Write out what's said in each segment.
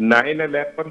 9/11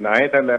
9/11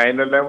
9/11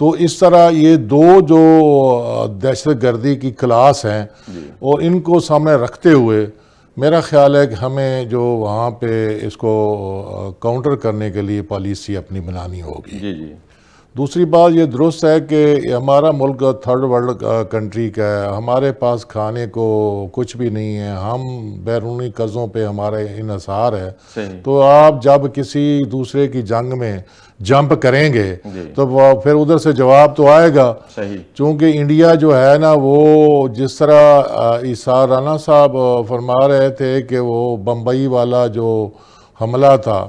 تو اس طرح یہ دو جو دہشت گردی کی کلاس ہیں اور ان کو سامنے رکھتے ہوئے میرا خیال ہے کہ ہمیں جو وہاں پہ اس کو کاؤنٹر کرنے کے لیے پالیسی اپنی بنانی ہوگی. جی جی. دوسری بات یہ درست ہے کہ ہمارا ملک تھرڈ ورلڈ کنٹری کا ہے, ہمارے پاس کھانے کو کچھ بھی نہیں ہے, ہم بیرونی قرضوں پہ ہمارے انحصار ہے. تو آپ جب کسی دوسرے کی جنگ میں جمپ کریں گے تو پھر ادھر سے جواب تو آئے گا. چونکہ انڈیا جو ہے نا, وہ جس طرح عیسیٰ رانا صاحب فرما رہے تھے کہ وہ بمبئی والا جو حملہ تھا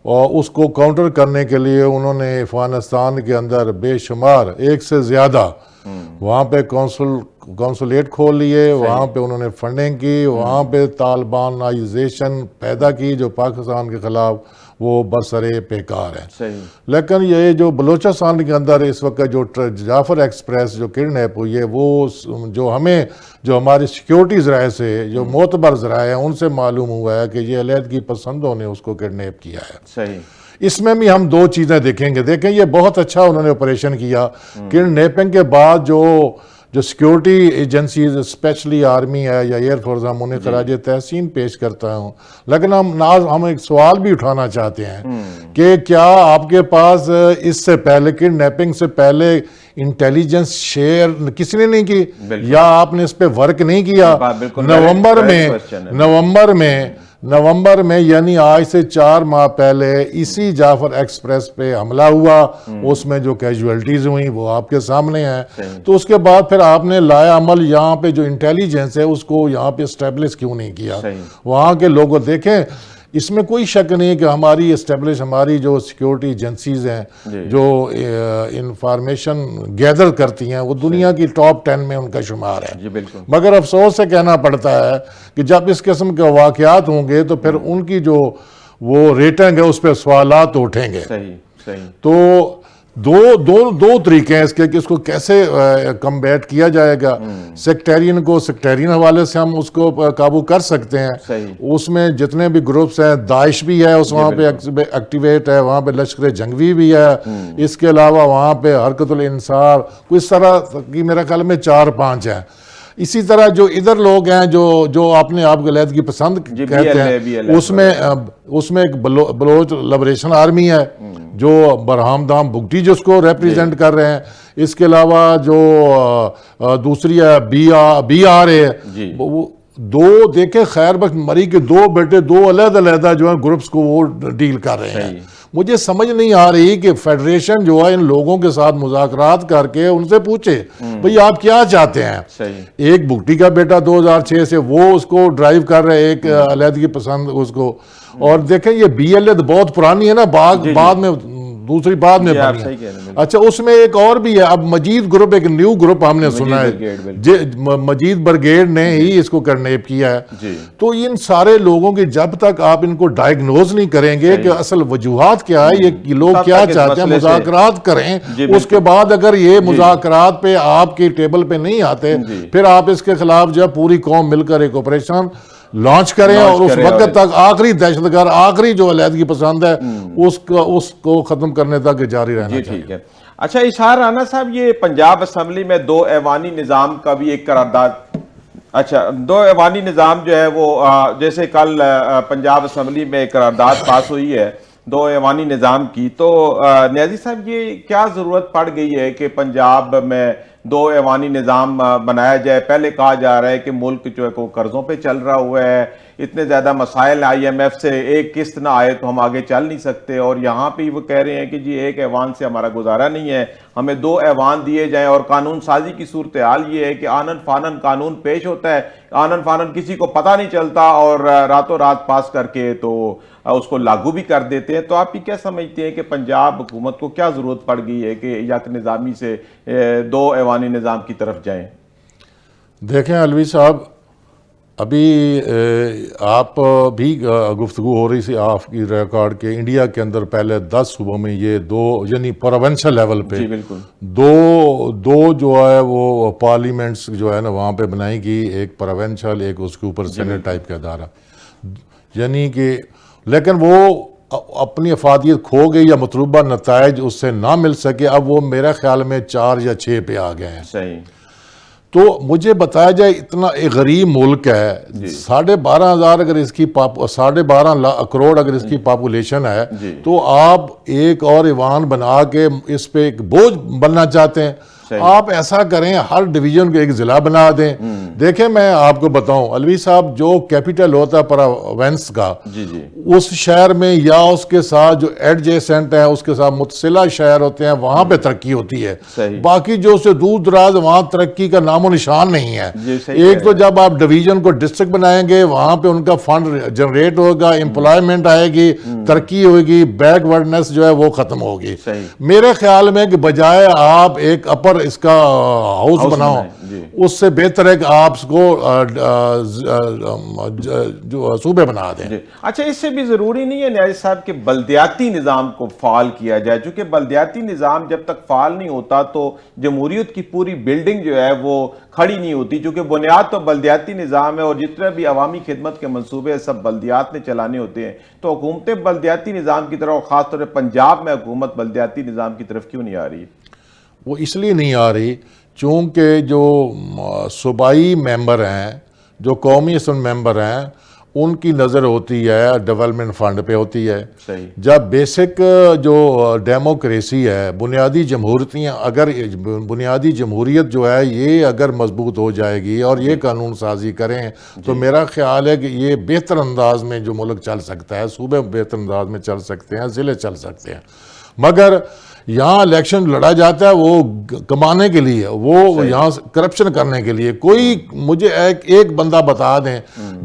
اور اس کو کاؤنٹر کرنے کے لیے انہوں نے افغانستان کے اندر بے شمار 1 سے زیادہ وہاں پہ کونسولیٹ کھول لیے, وہاں پہ انہوں نے فنڈنگ کی, وہاں پہ طالبانائزیشن پیدا کی جو پاکستان کے خلاف وہ برسرے پیکار ہے. لیکن یہ جو بلوچستان کے اندر اس وقت جو جعفر ایکسپریس جو کڈنیپ ہوئی ہے, وہ جو ہمیں جو ہماری سیکیورٹی ذرائع سے جو معتبر ذرائع ہیں ان سے معلوم ہوا ہے کہ یہ علیحدگی پسندوں نے اس کو کڈنیپ کیا ہے. اس میں بھی ہم 2 چیزیں دیکھیں گے. دیکھیں یہ بہت اچھا انہوں نے آپریشن کیا. کڈنیپنگ کے بعد جو سیکیورٹی ایجنسیز اسپیشلی آرمی ہے یا ایئر فورس, ہم انہیں خراج تحسین پیش کرتا ہوں. لیکن ہم ایک سوال بھی اٹھانا چاہتے ہیں کہ کیا آپ کے پاس اس سے پہلے کڈنیپنگ سے پہلے انٹیلیجنس شیئر کسی نے نہیں کی, یا آپ نے اس پہ ورک نہیں کیا؟ نومبر میں یعنی آج سے 4 ماہ پہلے اسی جعفر ایکسپریس پہ حملہ ہوا, اس میں جو کیجویلٹیز ہوئیں وہ آپ کے سامنے ہیں. تو اس کے بعد پھر آپ نے لایا عمل یہاں پہ جو انٹیلیجنس ہے اس کو یہاں پہ اسٹیبلش کیوں نہیں کیا؟ وہاں کے لوگوں دیکھیں, اس میں کوئی شک نہیں کہ ہماری جو سیکیورٹی ایجنسیز ہیں جو انفارمیشن گیدر کرتی ہیں وہ دنیا کی ٹاپ 10 میں ان کا شمار ہے. مگر افسوس سے کہنا پڑتا ہے کہ جب اس قسم کے واقعات ہوں گے تو پھر ان کی جو وہ ریٹنگ ہے اس پہ سوالات اٹھیں گے. تو دو طریقے ہیں اس کے کہ اس کو کیسے کمبیٹ کیا جائے گا. سیکٹیرین حوالے سے ہم اس کو قابو کر سکتے ہیں. اس میں جتنے بھی گروپس ہیں, داعش بھی ہے اس وہاں پہ ایکٹیویٹ ہے, وہاں پہ لشکر جنگوی بھی ہے, اس کے علاوہ وہاں پہ حرکت الانصار, اس طرح کی میرا خیال میں 4-5 ہیں. اسی طرح جو ادھر لوگ ہیں جو اپنے آپ کو علیحدگی پسند کہتے ہیں, اس میں ایک بلوچ لبریشن آرمی ہے جو برہام دام بگٹی جس کو ریپریزنٹ کر رہے ہیں. اس کے علاوہ جو دوسری ہے بی آر اے, دو دیکھیں خیر بخش مری کے 2 بیٹے 2 علیحدہ جو ہیں گروپس کو وہ ڈیل کر رہے ہیں. مجھے سمجھ نہیں آ رہی کہ فیڈریشن جو ہے ان لوگوں کے ساتھ مذاکرات کر کے ان سے پوچھے بھئی آپ کیا چاہتے ہیں. ایک بگٹی کا بیٹا 2006 سے وہ اس کو ڈرائیو کر رہے, ایک علیحدگی پسند اس کو. اور دیکھیں یہ بی ایل اے بہت پرانی ہے نا, بعد میں دوسری بعد میں بنی ہے. اچھا اس میں ایک اور بھی ہے, اب مجید گروپ, ایک نیو گروپ ہم نے سنا ہے, مجید برگیڈ نے ہی اس کو کڈنیپ کیا ہے. تو ان سارے لوگوں کی جب تک آپ ان کو ڈائیگنوز نہیں کریں گے کہ اصل وجوہات کیا ہے, یہ لوگ کیا چاہتے ہیں, مذاکرات کریں. اس کے بعد اگر یہ مذاکرات پہ آپ کی ٹیبل پہ نہیں آتے, پھر آپ اس کے خلاف جو پوری قوم مل کر ایک آپریشن لانچ کریں اور اس وقت تک آخری دہشت گرد, آخری جو علیحدگی پسند ہے اس کو ختم کرنے تک جاری رہنا چاہیے. اچھا اشار رانا صاحب, یہ پنجاب اسمبلی میں 2 ایوانی نظام کا بھی ایک قرارداد, 2 ایوانی نظام جو ہے وہ جیسے کل پنجاب اسمبلی میں ایک قرارداد پاس ہوئی ہے 2 ایوانی نظام کی, تو نیازی صاحب یہ کیا ضرورت پڑ گئی ہے کہ پنجاب میں 2 ایوانی نظام بنایا جائے؟ پہلے کہا جا رہا ہے کہ ملک جو ہے کو قرضوں پہ چل رہا ہوا ہے, اتنے زیادہ مسائل IMF سے ایک قسط نہ آئے تو ہم آگے چل نہیں سکتے, اور یہاں پہ وہ کہہ رہے ہیں کہ جی ایک ایوان سے ہمارا گزارا نہیں ہے, ہمیں 2 ایوان دیے جائیں. اور قانون سازی کی صورتحال یہ ہے کہ آنن فانن قانون پیش ہوتا ہے, آنن فانن کسی کو پتہ نہیں چلتا اور راتوں رات پاس کر کے تو اس کو لاگو بھی کر دیتے ہیں. تو آپ یہ کیا سمجھتے ہیں کہ پنجاب حکومت کو کیا ضرورت پڑ گئی ہے کہ یک نظامی سے 2 ایوانی نظام کی طرف جائیں؟ دیکھیں علوی صاحب, ابھی آپ بھی گفتگو ہو رہی تھی آپ کی ریکارڈ کے, انڈیا کے اندر پہلے 10 صوبوں میں یہ 2 یعنی پروونشل لیول پہ دو جو ہے وہ پارلیمنٹس جو ہے نا وہاں پہ بنائی گئی, ایک پروونشل, ایک اس کے اوپر سینٹ ٹائپ کا ادارہ, یعنی کہ لیکن وہ اپنی افادیت کھو گئی یا مطلوبہ نتائج اس سے نہ مل سکے، اب وہ میرے خیال میں 4 یا 6 پہ آ گئے ہیں۔ صحیح۔ تو مجھے بتایا جائے اتنا ایک غریب ملک ہے، 12,500 اگر اس کی 12.5 کروڑ اگر اس کی پاپولیشن ہے، تو آپ ایک اور ایوان بنا کے اس پہ ایک بوجھ بننا چاہتے ہیں۔ آپ ایسا کریں، ہر ڈویژن کو ایک ضلع بنا دیں۔ دیکھیں میں آپ کو بتاؤں علوی صاحب، جو کیپٹل ہوتا ہے پروونس کا، اس شہر میں یا اس کے ساتھ جو ایڈجیسنٹ ہے اس کے ساتھ متصلہ شہر ہوتے ہیں، وہاں پہ ترقی ہوتی ہے۔ باقی جو سے دور دراز وہاں ترقی کا نام و نشان نہیں ہے۔ ایک تو جب آپ ڈویژن کو ڈسٹرکٹ بنائیں گے، وہاں پہ ان کا فنڈ جنریٹ ہوگا، امپلائمنٹ آئے گی، ترقی ہوگی، بیک ورڈنس جو ہے وہ ختم ہوگی۔ میرے خیال میں کہ بجائے آپ ایک اپر اس کا ہاؤس بناؤ، اس سے بہتر ہے کہ آپ اس کو جو صوبے بنا دیں۔ اچھا، اس سے بھی ضروری نہیں ہے نیازی صاحب کہ بلدیاتی نظام کو فعال کیا جائے؟ چونکہ بلدیاتی نظام جب تک فعال نہیں ہوتا تو جمہوریت کی پوری بلڈنگ جو ہے وہ کھڑی نہیں ہوتی، چونکہ بنیاد تو بلدیاتی نظام ہے، اور جتنے بھی عوامی خدمت کے منصوبے سب بلدیات نے چلانے ہوتے ہیں۔ تو حکومتیں بلدیاتی نظام کی طرف، اور خاص طور پر پنجاب میں حکومت بلدیاتی نظام کی طرف کیوں نہیں آ رہی؟ وہ اس لیے نہیں آ رہی چونکہ جو صوبائی ممبر ہیں، جو قومی اسمبلی ممبر ہیں، ان کی نظر ہوتی ہے ڈیولپمنٹ فنڈ پہ ہوتی ہے۔ جب بیسک جو ڈیموکریسی ہے، بنیادی جمہوریتیں، اگر بنیادی جمہوریت جو ہے یہ اگر مضبوط ہو جائے گی اور یہ قانون سازی کریں تو میرا خیال ہے کہ یہ بہتر انداز میں جو ملک چل سکتا ہے، صوبے بہتر انداز میں چل سکتے ہیں، ضلع چل سکتے ہیں۔ مگر یہاں الیکشن لڑا جاتا ہے وہ کمانے کے لیے، وہ یہاں کرپشن کرنے کے لیے۔ کوئی مجھے ایک بندہ بتا دیں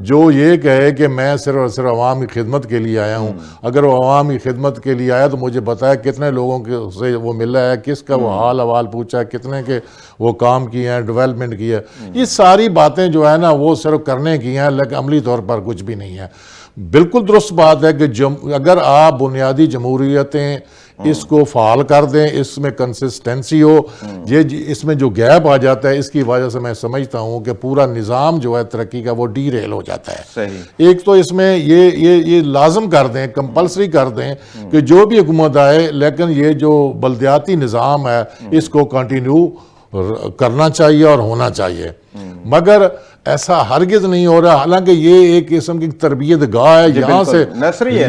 جو یہ کہے کہ میں صرف اور صرف عوام کی خدمت کے لیے آیا ہوں۔ اگر وہ عوام کی خدمت کے لیے آیا تو مجھے بتایا کتنے لوگوں سے وہ ملا ہے، کس کا وہ حال احوال پوچھا ہے، کتنے کے وہ کام کیے ہیں، ڈیولپمنٹ کی ہے۔ یہ ساری باتیں جو ہے نا وہ صرف کرنے کی ہیں، لیکن عملی طور پر کچھ بھی نہیں ہے۔ بالکل درست بات ہے کہ اگر آپ بنیادی جمہوریتیں اس کو فعال کر دیں، اس میں کنسسٹنسی ہو، اس میں جو گیپ آ جاتا ہے، اس کی وجہ سے میں سمجھتا ہوں کہ پورا نظام جو ہے ترقی کا وہ ڈی ریل ہو جاتا ہے۔ ایک تو اس میں یہ لازم کر دیں، کمپلسری کر دیں کہ جو بھی حکومت آئے، لیکن یہ جو بلدیاتی نظام ہے اس کو کنٹینیو کرنا چاہیے اور ہونا چاہیے۔ مگر ایسا ہرگز نہیں ہو رہا، حالانکہ یہ ایک قسم کی تربیت گاہ ہے، یہاں سے نرسری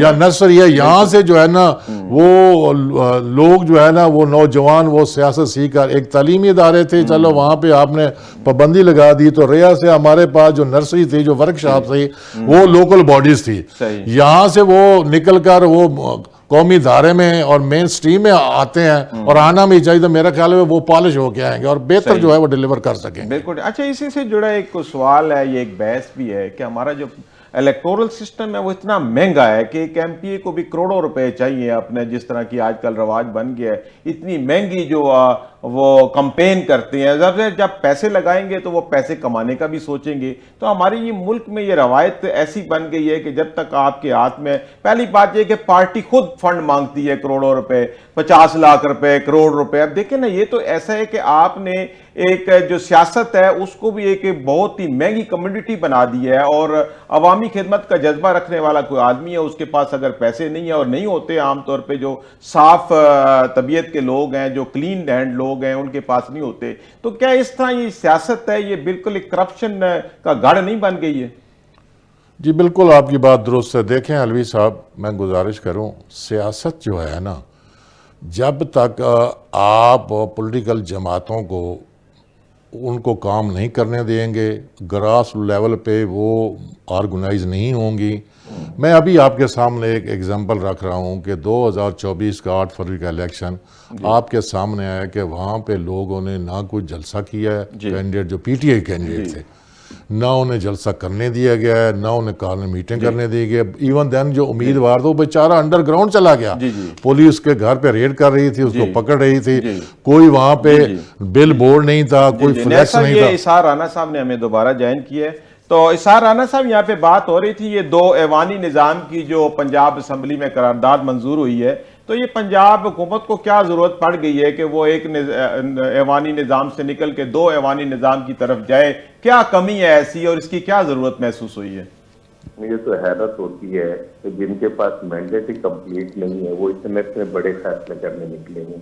ہے، یہاں سے جو ہے نا وہ لوگ جو ہے نا وہ نوجوان وہ سیاست سیکھ کر، ایک تعلیمی ادارے تھے، چلو وہاں پہ آپ نے پابندی لگا دی تو ریا سے ہمارے پاس جو نرسری تھی، جو ورک شاپ تھی، وہ لوکل باڈیز تھی، یہاں سے وہ نکل کر وہ قومی ادارے میں اور مین سٹریم میں آتے ہیں، اور آنا بھی چاہیے۔ تو میرا خیال ہے وہ پالش ہو کے آئیں گے اور بہتر جو ہے وہ ڈیلیور کر سکیں گے۔ بالکل۔ اچھا، اسی سے جڑا ایک سوال ہے، یہ ایک بحث بھی ہے کہ ہمارا جو الیکٹورل سسٹم ہے وہ اتنا مہنگا ہے کہ ایک ایم پی اے کو بھی کروڑوں روپے چاہیے اپنے، جس طرح کی آج کل رواج بن گیا ہے، اتنی مہنگی جو وہ کمپین کرتے ہیں۔ جب پیسے لگائیں گے تو وہ پیسے کمانے کا بھی سوچیں گے۔ تو ہماری یہ ملک میں یہ روایت ایسی بن گئی ہے کہ جب تک آپ کے ہاتھ میں، پہلی بات یہ کہ پارٹی خود فنڈ مانگتی ہے کروڑوں روپے، 50 لاکھ روپے، کروڑ روپے۔ اب دیکھیں نا، یہ تو ایسا ہے کہ آپ نے ایک جو سیاست ہے اس کو بھی ایک بہت ہی مہنگی کمیونٹی بنا دی ہے، اور عوامی خدمت کا جذبہ رکھنے والا کوئی آدمی ہے، اس کے پاس اگر پیسے نہیں ہیں، اور نہیں ہوتے عام طور پہ جو صاف طبیعت کے لوگ ہیں، جو کلین ہینڈ لوگ ہیں، ان کے پاس نہیں ہوتے، تو کیا اس طرح یہ سیاست ہے یہ بالکل ایک کرپشن کا گڑھ نہیں بن گئی ہے؟ جی بالکل، آپ کی بات درست ہے۔ دیکھیں علوی صاحب، میں گزارش کروں، سیاست جو ہے نا، جب تک آپ پولیٹیکل جماعتوں کو ان کو کام نہیں کرنے دیں گے، گراس لیول پہ وہ آرگنائز نہیں ہوں گی۔ میں ابھی آپ کے سامنے ایک ایگزامپل رکھ رہا ہوں کہ 2024 کا 8 فروری کا الیکشن آپ کے سامنے آیا کہ وہاں پہ لوگوں نے نہ کوئی جلسہ کیا ہے، کینڈیڈیٹ جو پی ٹی آئی کینڈیڈیٹ تھے، نہ انہیں جلسہ کرنے دیا گیا ہے، نہ انہیں کارنر میٹنگ کرنے دی گئی۔ ایون دین جو امیدوار تھا وہ بیچارہ انڈر گراؤنڈ چلا گیا، پولیس کے گھر پہ ریڈ کر رہی تھی، اس کو پکڑ رہی تھی، کوئی وہاں پہ بل بورڈ نہیں تھا، کوئی فلیکس نہیں تھا۔ یہ اسحاق رانا صاحب نے ہمیں دوبارہ جوائن کیا ہے، تو اسحاق رانا صاحب یہاں پہ بات ہو رہی تھی یہ 2 ایوانی نظام کی جو پنجاب اسمبلی میں قرارداد منظور ہوئی ہے، تو یہ پنجاب حکومت کو کیا ضرورت پڑ گئی ہے کہ وہ ایک ایوانی نظام سے نکل کے 2 ایوانی نظام کی طرف جائے؟ کیا کمی ہے ایسی، اور اس کی کیا ضرورت محسوس ہوئی ہے؟ مجھے تو حیرت ہوتی ہے کہ جن کے پاس مینڈیٹ ہی کمپلیٹ نہیں ہے وہ اتنے بڑے فیصلے کرنے نکلے ہیں.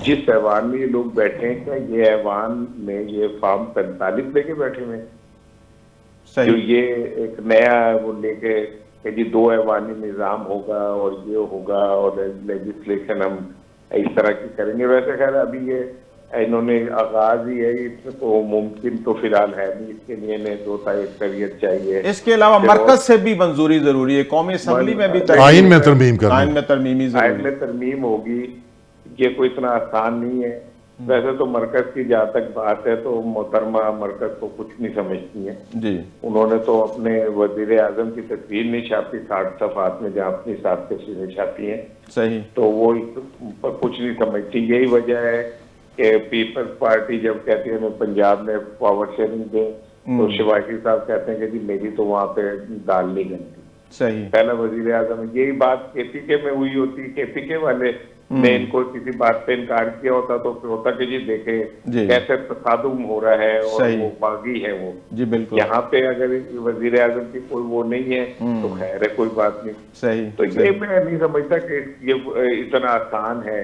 جس ایوان میں یہ لوگ بیٹھے ہیں، کیا یہ ایوان میں یہ فارم 45 لے کے بیٹھے ہوئے ہیں جو یہ ایک نیا وہ لے کے کہ جی 2 ایوانی نظام ہوگا اور یہ ہوگا اور لیجسلیشن ہم اس طرح کی کریں گے. ویسے خیر ابھی یہ انہوں نے آغاز ہی ہے، اس میں تو ممکن تو فی الحال ہے نہیں، اس کے لیے انہیں 2/3 اکثریت چاہیے. اس کے علاوہ مرکز سے بھی منظوری ضروری ہے، قومی اسمبلی میں بھی آئین میں ترمیم کرنا، آئین میں ترمیمی ضروری، آئین میں ترمیم ہوگی. یہ کوئی اتنا آسان نہیں ہے. ویسے تو مرکز کی جہاں تک بات ہے تو محترمہ مرکز کو کچھ نہیں سمجھتی ہیں جی. انہوں نے تو اپنے وزیر اعظم کی تصویر نہیں چھاپی 60 صفحات میں جہاں اپنی صاحب تصویریں چھاپی ہیں. صحیح. تو وہ پر کچھ نہیں سمجھتی. یہی وجہ ہے کہ پیپلز پارٹی جب کہتی ہے میں پنجاب میں پاور شیئرنگ دیں تو شیواجی صاحب کہتے ہیں کہ جی میری تو وہاں پہ دال نہیں گنتی. صحیح. پہلا وزیر اعظم یہی بات کے پی کے میں ہوئی ہوتی، کے پی کے والے نے ان کو کسی بات پہ انکار کیا ہوتا تو پھر ہوتا کہ جی دیکھیں کیسے تصادم ہو رہا ہے اور وہ باغی ہے وہ. جی بالکل. یہاں پہ اگر وزیر اعظم کی کوئی وہ نہیں ہے تو خیر ہے، کوئی بات نہیں. صحیح. تو یہ میں نہیں سمجھتا کہ یہ اتنا آسان ہے.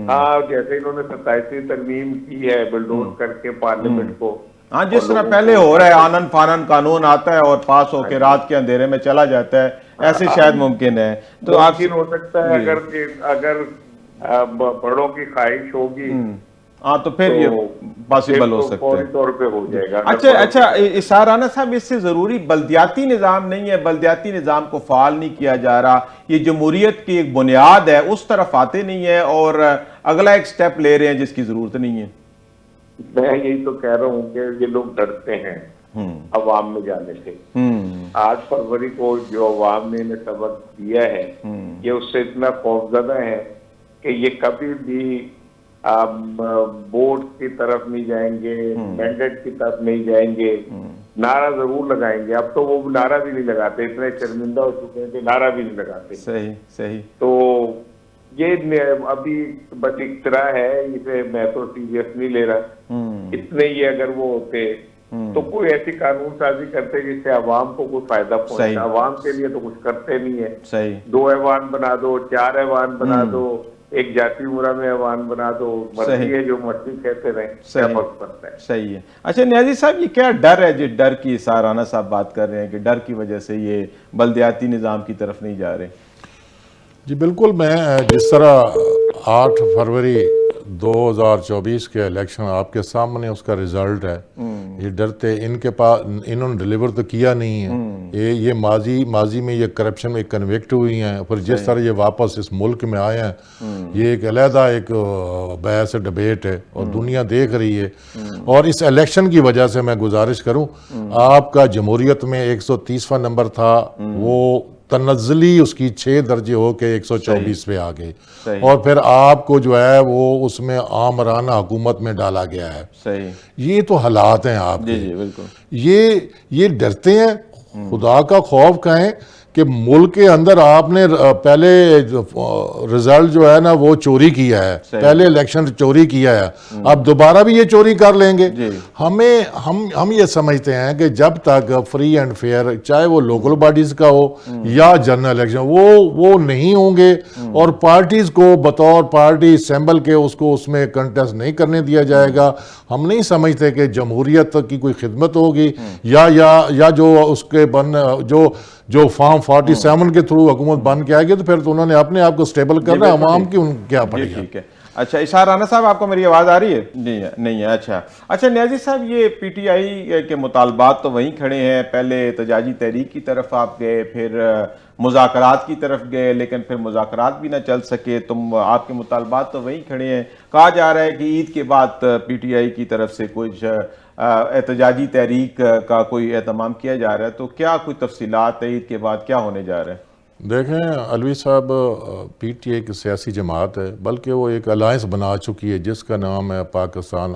ہاں جیسے انہوں نے 27ویں ترمیم کی ہے بلڈوز کر کے پارلیمنٹ کو، ہاں جس طرح پہلے ہو رہا ہے آنن فانن قانون آتا ہے اور پاس ہو کے رات کے اندھیرے میں چلا جاتا ہے، ایسے شاید ممکن ہے. تو ممکن ہو سکتا ہے اگر بڑوں کی خواہش ہوگی ہاں تو پھر یہ پاسبل ہو سکتا ہے، فوری طور پہ ہو جائے گا. اچھا اسحاق رانا صاحب، اس سے ضروری بلدیاتی نظام نہیں ہے؟ بلدیاتی نظام کو فعال نہیں کیا جا رہا، یہ جمہوریت کی ایک بنیاد ہے، اس طرف آتے نہیں ہے اور اگلا ایک سٹیپ لے رہے ہیں جس کی ضرورت نہیں ہے. میں یہی تو کہہ رہا ہوں کہ یہ لوگ ڈرتے ہیں عوام میں جانے سے. 8 فروری کو جو عوام نے انہیں سبق دیا ہے یہ اس سے اتنا خوفزدہ ہے کہ یہ کبھی بھی ووٹ کی طرف نہیں جائیں گے، مینڈیٹ کی طرف نہیں جائیں گے. نعرہ ضرور لگائیں گے. اب تو وہ نعرہ بھی نہیں لگاتے، اتنے شرمندہ ہو چکے ہیں کہ نعرہ بھی نہیں لگاتے. صحیح صحیح. تو یہ ابھی بس اختراع ہے، اسے میں تو سیریس نہیں لے رہا. اتنے ہی اگر وہ ہوتے تو کوئی ایسی قانون سازی کرتے جس سے عوام کو کوئی فائدہ پہنچے. عوام کے لیے تو کچھ کرتے نہیں ہے. صحیح. 2 ایوان بنا دو، 4 ایوان بنا دو، ایک جاتی مرا میں ایوان بنا دو، مرضی ہے جو مرضی کہتے رہیں، کیا فرق پڑتا ہے. صحیح ہے. اچھا نیازی صاحب، یہ کیا ڈر ہے جس ڈر کی اسحاق رانا صاحب بات کر رہے ہیں کہ ڈر کی وجہ سے یہ بلدیاتی نظام کی طرف نہیں جا رہے؟ جی بالکل. میں جس طرح 8 فروری 2024 کے الیکشن آپ کے سامنے اس کا رزلٹ ہے، یہ ڈرتے ان کے پاس انہوں نے ڈیلیور تو کیا نہیں ہے. یہ ماضی میں یہ کرپشن میں کنوکٹ ہوئی ہیں، پھر جس طرح یہ واپس اس ملک میں آئے ہیں یہ ایک علیحدہ ایک بحث ڈیبیٹ ہے اور دنیا دیکھ رہی ہے. اور اس الیکشن کی وجہ سے میں گزارش کروں، آپ کا جمہوریت میں 130واں نمبر تھا، وہ تنزلی اس کی 6 درجے ہو کے 124 پہ آ گئے. اور پھر آپ کو جو ہے وہ اس میں آمرانہ حکومت میں ڈالا گیا ہے. صحیح. یہ تو حالات ہیں آپ کے. جی بالکل. یہ ڈرتے ہیں. خدا کا خوف کہیں کہ ملک کے اندر آپ نے پہلے رزلٹ جو ہے نا وہ چوری کیا ہے، پہلے الیکشن چوری کیا ہے، اب دوبارہ بھی یہ چوری کر لیں گے. ہم یہ سمجھتے ہیں کہ جب تک فری اینڈ فیئر، چاہے وہ لوکل باڈیز کا ہو یا جنرل الیکشن، وہ نہیں ہوں گے اور پارٹیز کو بطور پارٹی اسمبل کے اس میں کنٹیسٹ نہیں کرنے دیا جائے گا. ہم نہیں سمجھتے کہ جمہوریت کی کوئی خدمت ہوگی یا جو اس کے جو فارم 47 کے تھرو حکومت بن کے آئے گی تو پھر تو انہوں نے اپنے آپ کو سٹیبل کرنا ہے، عوام کی کیا پڑے گا. ٹھیک ہے. اچھا اسحاق رانا صاحب، آپ کو میری آواز آ رہی ہے؟ نہیں ہے. اچھا نیازی صاحب، یہ پی ٹی آئی کے مطالبات تو وہیں کھڑے ہیں. پہلے احتجاجی تحریک کی طرف آپ گئے، پھر مذاکرات کی طرف گئے، لیکن پھر مذاکرات بھی نہ چل سکے. آپ کے مطالبات تو وہیں کھڑے ہیں. کہا جا رہا ہے کہ عید کے بعد پی ٹی آئی کی طرف سے کچھ احتجاجی تحریک کا کوئی اہتمام کیا جا رہا ہے. تو کیا کوئی تفصیلات ہے عید کے بعد کیا ہونے جا رہا ہے؟ دیکھیں علوی صاحب، پی ٹی ایک سیاسی جماعت ہے، بلکہ وہ ایک الائنس بنا چکی ہے جس کا نام ہے پاکستان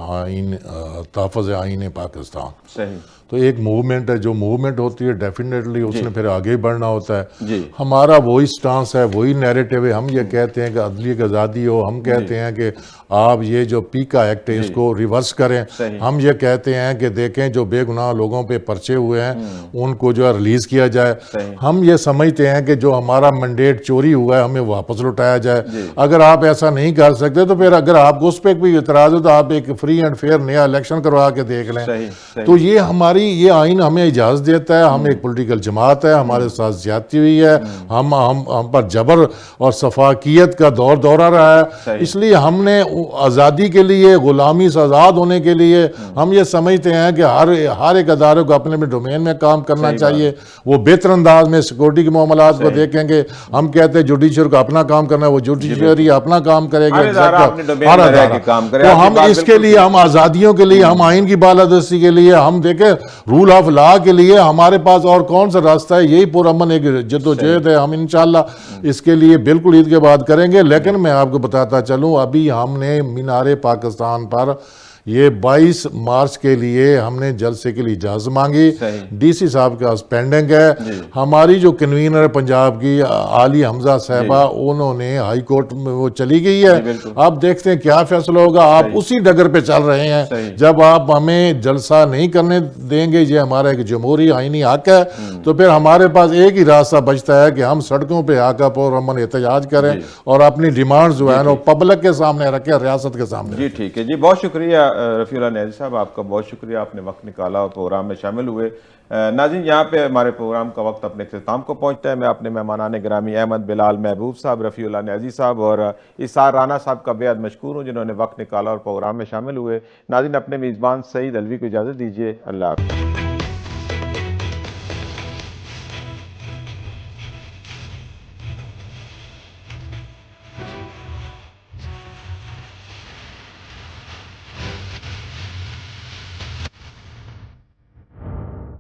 تحفظ آئین پاکستان. صحیح. تو ایک موومنٹ ہے، جو موومنٹ ہوتی ہے ڈیفینیٹلی اس نے پھر آگے بڑھنا ہوتا ہے. جی. ہمارا وہی سٹانس ہے، وہی نیریٹو ہے. ہم یہ کہتے ہیں کہ عدلیہ کی آزادی ہو، ہم کہتے ہیں کہ آپ یہ جو پیکا ایکٹ ہے اس کو ریورس کریں. ہم یہ کہتے ہیں کہ دیکھیں جو بے گناہ لوگوں پہ پرچے ہوئے ہیں ان کو جو ہے ریلیز کیا جائے. ہم یہ سمجھتے ہیں کہ جو ہمارا منڈیٹ چوری ہوا ہے ہمیں واپس لوٹایا جائے. اگر آپ ایسا نہیں کر سکتے تو پھر اگر آپ کو اس پہ کوئی اعتراض ہو تو آپ ایک فری اینڈ فیئر نیا الیکشن کروا کے دیکھ لیں. تو یہ آئین ہمیں اجازت دیتا ہے. ہم ایک پولیٹیکل جماعت ہے، ہمارے ساتھ زیادتی ہوئی ہے، ہم پر جبر اور سفاکیت کا دورہ رہا ہے. اس لیے ہم نے آزادی کے لیے، غلامی سے آزاد ہونے کے لیے ہم یہ سمجھتے ہیں کہ ہر ایک ادارے کو اپنے ڈومین میں کام کرنا چاہیے. وہ بہتر انداز میں سیکورٹی کے معاملات کو دیکھیں گے. ہم کہتے ہیں جوڈیشری کو اپنا کام کرنا ہے، وہ جوڈیشری اپنا کام کرے گا. تو ہم اس کے لیے، ہم آزادیوں کے لیے، ہم آئین کی بالادستی کے لیے، ہم دیکھیں رول آف لا کے لیے ہمارے پاس اور کون سا راستہ ہے. یہی پرامن ایک جدوجہد ہے. ہم انشاءاللہ اس کے لیے بالکل عید کے بعد کریں گے. لیکن میں آپ کو بتاتا چلوں، ابھی ہم نے مینار پاکستان پر یہ 22 مارچ کے لیے ہم نے جلسے کے لیے اجازت مانگی. ڈی سی صاحب کا پینڈنگ ہے. ہماری جو کنوینر ہے پنجاب کی عالی حمزہ صاحبہ، انہوں نے ہائی کورٹ میں وہ چلی گئی ہے. آپ دیکھتے ہیں کیا فیصلہ ہوگا. آپ اسی ڈگر پہ چل رہے ہیں. جب آپ ہمیں جلسہ نہیں کرنے دیں گے، یہ ہمارا ایک جمہوری آئینی حق ہے، تو پھر ہمارے پاس ایک ہی راستہ بچتا ہے کہ ہم سڑکوں پہ آ کر پرامن احتجاج کریں اور اپنی ڈیمانڈ جو ہے نا پبلک کے سامنے رکھیں، ریاست کے سامنے. جی ٹھیک ہے جی، بہت شکریہ رفیع اللہ نیازی صاحب، آپ کا بہت شکریہ، آپ نے وقت نکالا اور پروگرام میں شامل ہوئے. ناظرین، یہاں پہ ہمارے پروگرام کا وقت اپنے اختتام کو پہنچتا ہے. میں اپنے مہمانان گرامی احمد بلال محبوب صاحب، رفیع اللہ نیازی صاحب اور اسار رانا صاحب کا بے حد مشکور ہوں جنہوں نے وقت نکالا اور پروگرام میں شامل ہوئے. ناظرین، اپنے میزبان سعید علوی کو اجازت دیجیے. اللہ حافظ.